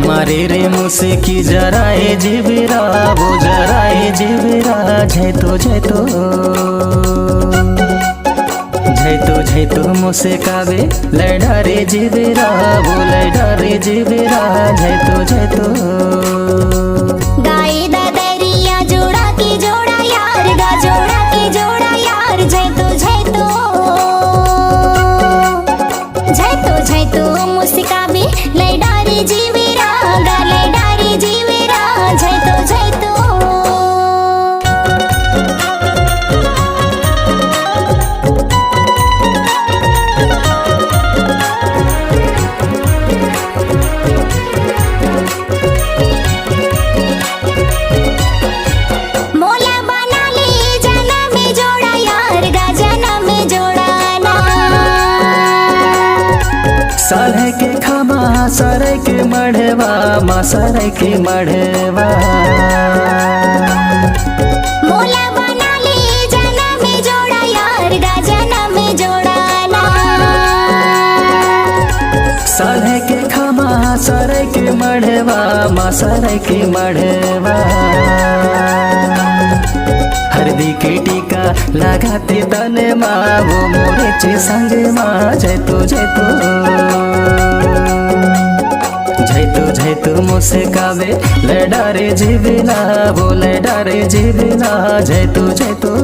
मारे रे मुझसे की जराए जिबिरा वो जराए जिबिरा झैतो झैतो झैतो झैतो मुझसे कावे लड़ा रे जिबिरा वो लड़ा रे जिबिरा झैतो झैतो गाए दादरिया जोड़ा की जोड़ा यार गा जोड़ा की जोड़ा यार झैतो झैतो झैतो झैतो मुझसे कावे लड़ा रे जिबिरा गा लड़ा रे जिबिरा झैतो झैतो सारे के खमा सारे के मढ़वा माँ सारे के मढ़वा मोला बना ले जना में जोड़ा यार गा जना में जोड़ा ना सारे के खमा सारे के मढ़वा माँ सारे के मढ़वा हरदी के टीका लगाते तने माँ वो मोरे चे संग माँ झैतो झैतो झैतो झैतो मुझसे कावे लड़ा रे जिबिला वो लड़ा रे जिबिला झैतो झैतो